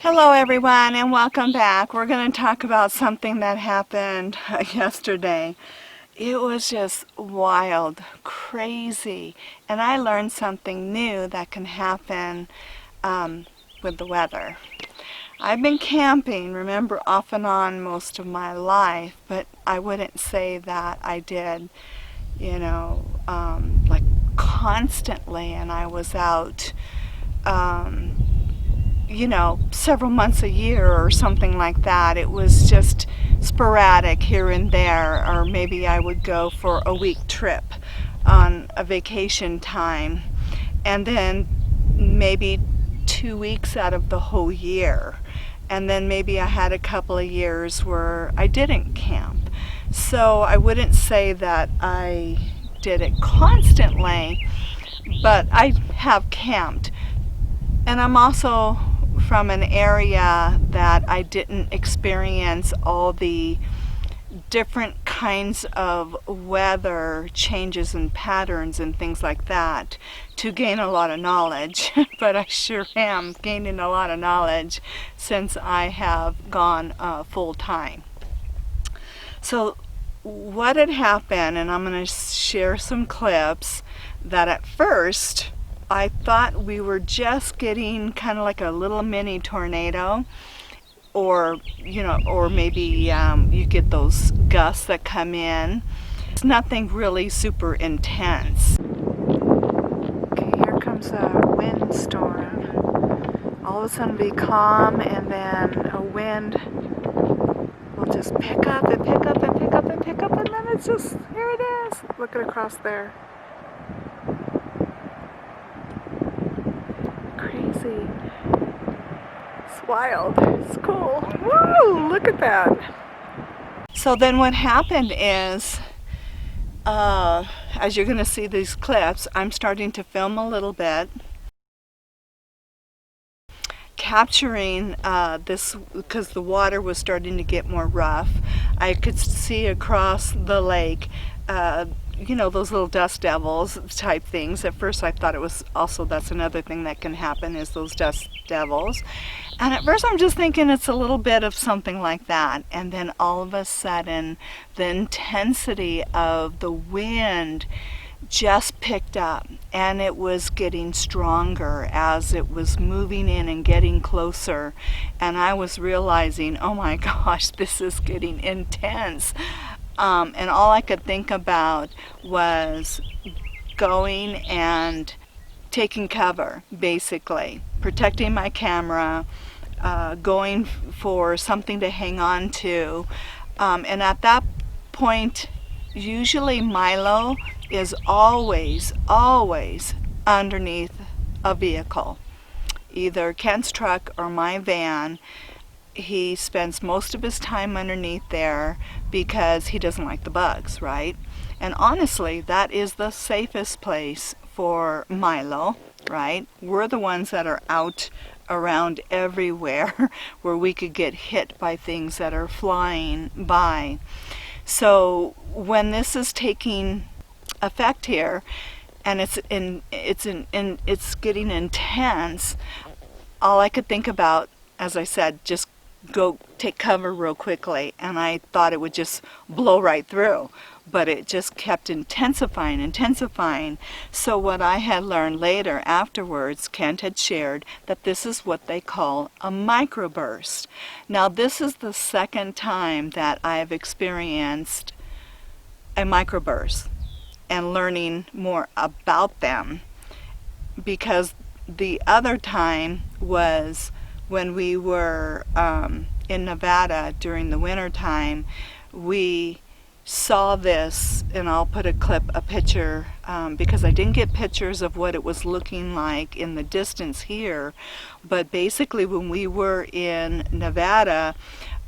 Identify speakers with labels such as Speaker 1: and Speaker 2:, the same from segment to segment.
Speaker 1: Hello everyone and welcome back. We're going to talk about something that happened yesterday. It was just wild, crazy, and I learned something new that can happen with the weather. I've been camping, remember, off and on most of my life, but I wouldn't say that I did, like constantly, and I was out several months a year or something like that. It was just sporadic here and there, or maybe I would go for a week trip on a vacation time, and then maybe 2 weeks out of the whole year. And then maybe I had a couple of years where I didn't camp. So I wouldn't say that I did it constantly, but I have camped. And I'm also from an area that I didn't experience all the different kinds of weather changes and patterns and things like that to gain a lot of knowledge. But I sure am gaining a lot of knowledge since I have gone full time. So what had happened, and I'm going to share some clips that at first I thought we were just getting kind of like a little mini tornado, or maybe you get those gusts that come in. It's nothing really super intense. Okay, here comes a windstorm. All of a sudden be calm, and then a wind will just pick up and pick up and pick up and pick up, and then it's just, here it is. Look at across there. Crazy. It's wild. It's cool. Woo! Look at that. So then what happened is, as you're going to see these clips, I'm starting to film a little bit, capturing this because the water was starting to get more rough. I could see across the lake those little dust devils type things. At first I thought it was also, that's another thing that can happen, is those dust devils. And at first I'm just thinking it's a little bit of something like that. And then all of a sudden the intensity of the wind just picked up, and it was getting stronger as it was moving in and getting closer. And I was realizing, oh my gosh, this is getting intense. And all I could think about was going and taking cover, basically, protecting my camera, going for something to hang on to. And at that point, usually Milo is always underneath a vehicle, either Kent's truck or my van. He spends most of his time underneath there because he doesn't like the bugs, right? And honestly, that is the safest place for Milo, right? We're the ones that are out around everywhere where we could get hit by things that are flying by. So when this is taking effect here, and it's getting intense, all I could think about, as I said, just go take cover real quickly, and I thought it would just blow right through, but it just kept intensifying. So what I had learned later afterwards, Kent had shared that this is what they call a microburst. Now this is the second time that I have experienced a microburst and learning more about them, because the other time was when we were in Nevada during the winter time. We saw this, and I'll put a picture, because I didn't get pictures of what it was looking like in the distance here, but basically when we were in Nevada,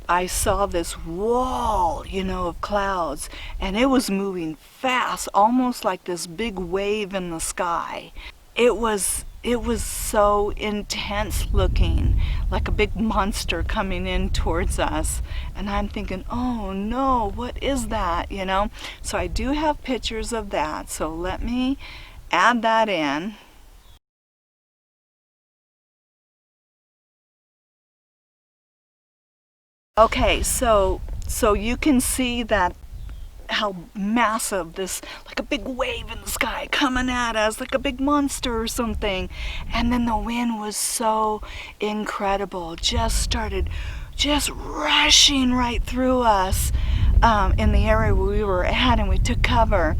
Speaker 1: I saw this wall, of clouds, and it was moving fast, almost like this big wave in the sky. It was so intense looking, like a big monster coming in towards us. And I'm thinking, oh no, what is that, So I do have pictures of that, so let me add that in. Okay, so you can see that how massive this, like a big wave in the sky coming at us like a big monster or something. And then the wind was so incredible, just rushing right through us, in the area where we were at, and we took cover.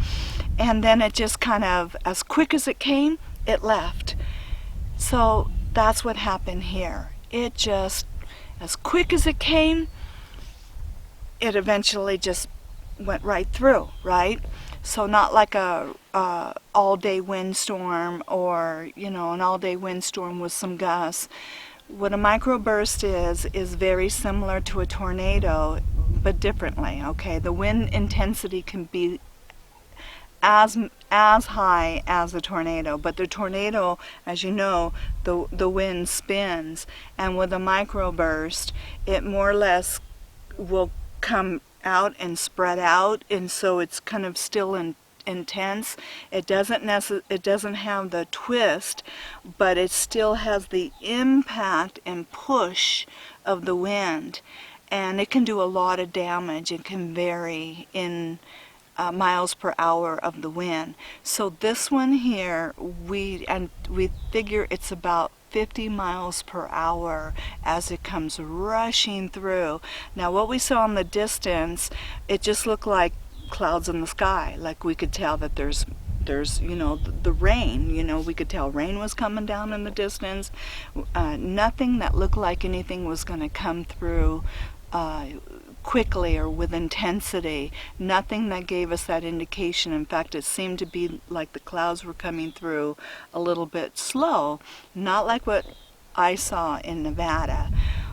Speaker 1: And then it just kind of, as quick as it came, it left. So that's what happened here. It just, as quick as it came, it eventually just went right through, right? So not like a all-day windstorm, or an all-day windstorm with some gusts. What a microburst is very similar to a tornado, but differently. Okay, the wind intensity can be as high as a tornado, but the tornado, as you know, the wind spins, and with a microburst, it more or less will come out and spread out, and so it's kind of still intense. It doesn't have the twist, but it still has the impact and push of the wind, and it can do a lot of damage. It can vary in miles per hour of the wind. So this one here, we figure it's about 50 miles per hour as it comes rushing through. Now what we saw in the distance, it just looked like clouds in the sky. Like we could tell that there's the rain. We could tell rain was coming down in the distance. Nothing that looked like anything was going to come through quickly or with intensity. Nothing that gave us that indication. In fact, it seemed to be like the clouds were coming through a little bit slow, not like what I saw in Nevada.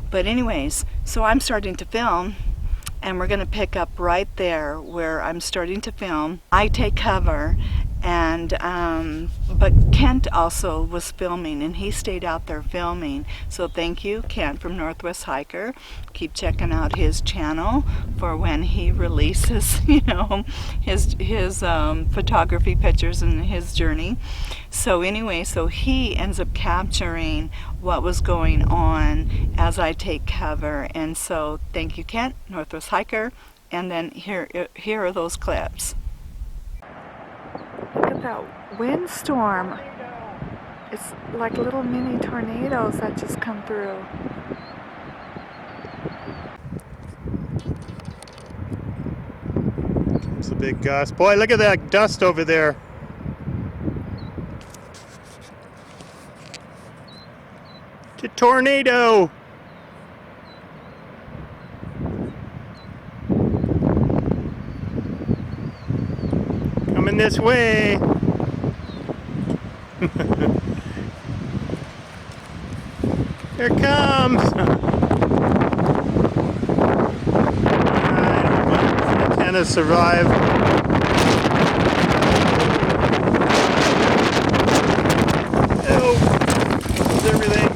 Speaker 1: But anyways, so I'm starting to film, and we're going to pick up right there where I'm starting to film. I take cover, and but Kent also was filming, and he stayed out there filming. So thank you, Kent from Northwest Hiker. Keep checking out his channel for when he releases his photography pictures and his journey. So anyway, so he ends up capturing what was going on as I take cover. And so thank you, Kent, Northwest Hiker. And then here are those clips. Look at that windstorm. It's like little mini tornadoes that just come through.
Speaker 2: Comes the big gust. Boy, look at that dust over there. It's a tornado. Coming this way. Here it comes. Can it survive? Oh, is everything?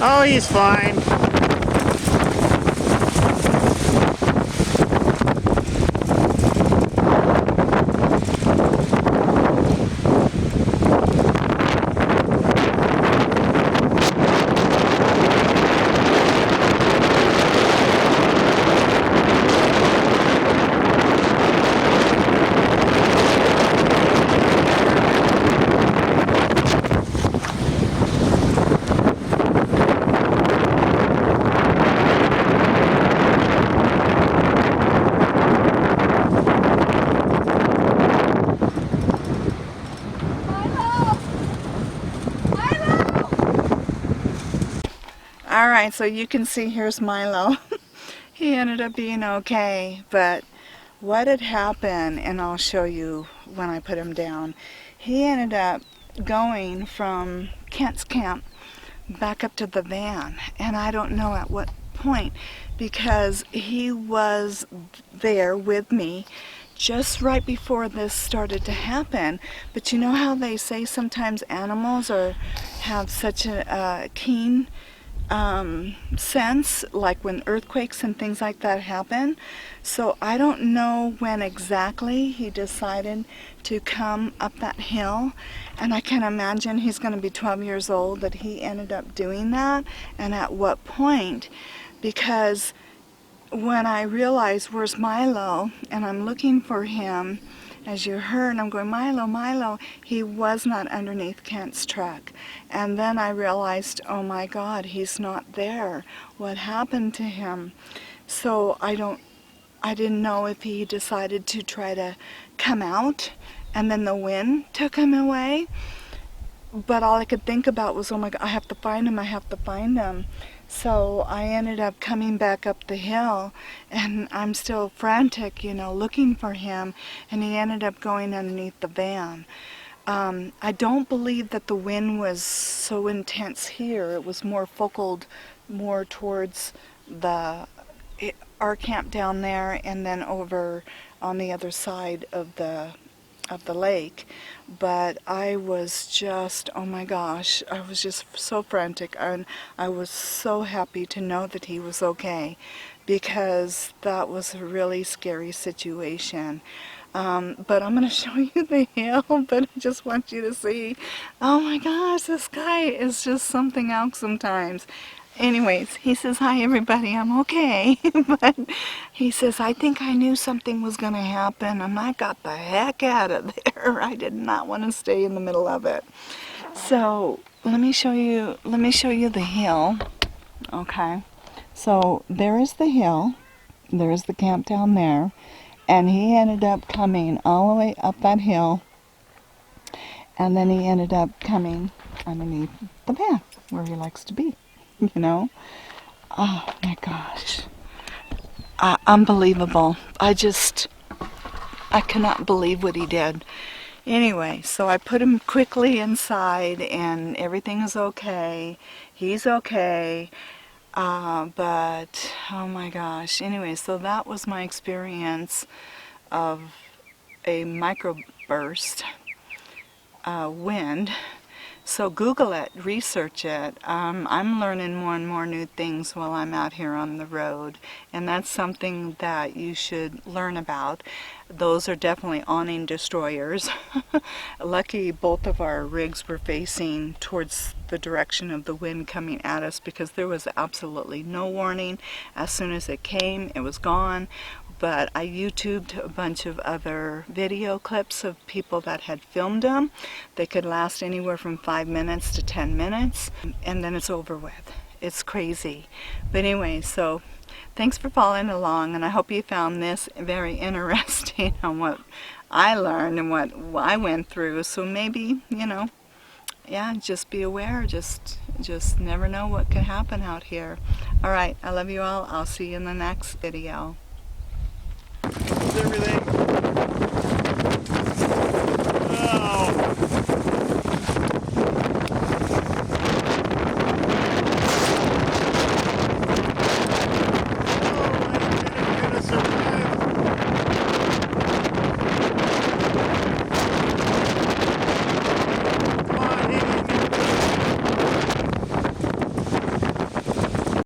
Speaker 2: Oh, he's fine.
Speaker 1: right, so you can see here's Milo. He ended up being okay, but what had happened, and I'll show you when I put him down, he ended up going from Kent's camp back up to the van, and I don't know at what point, because he was there with me just right before this started to happen. But you know how they say sometimes animals have such a keen sense, like when earthquakes and things like that happen. So I don't know when exactly he decided to come up that hill, and I can imagine he's going to be 12 years old that he ended up doing that, and at what point, because when I realized where's Milo and I'm looking for him, as you heard, I'm going, Milo, Milo. He was not underneath Kent's truck. And then I realized, oh my God, he's not there. What happened to him? So I didn't know if he decided to try to come out and then the wind took him away. But all I could think about was, oh my God, I have to find him, I have to find him. So I ended up coming back up the hill, and I'm still frantic, looking for him, and he ended up going underneath the van. I don't believe that the wind was so intense here. It was more focaled more towards our camp down there, and then over on the other side of the lake. But I was just, oh my gosh, I was just so frantic, and I was so happy to know that he was okay, because that was a really scary situation. But I'm going to show you the hill, but I just want you to see, oh my gosh, this guy is just something else sometimes. Anyways, he says, hi everybody, I'm okay. But he says, I think I knew something was going to happen, and I got the heck out of there. I did not want to stay in the middle of it. So let me show you the hill. Okay. So there is the hill. There is the camp down there. And he ended up coming all the way up that hill. And then he ended up coming underneath the van where he likes to be. Oh my gosh, unbelievable. I cannot believe what he did. Anyway, so I put him quickly inside, and everything is okay. He's okay, but oh my gosh. Anyway, so that was my experience of a microburst wind. So Google it, research it. I'm learning more and more new things while I'm out here on the road, and that's something that you should learn about. Those are definitely awning destroyers. Lucky both of our rigs were facing towards the direction of the wind coming at us, because there was absolutely no warning. As soon as it came, it was gone. But I YouTubed a bunch of other video clips of people that had filmed them. They could last anywhere from 5 minutes to 10 minutes, and then it's over with. It's crazy. But anyway, so thanks for following along, and I hope you found this very interesting on what I learned and what I went through. So maybe, yeah, just be aware. Just never know what could happen out here. All right, I love you all. I'll see you in the next video.
Speaker 2: How's everything?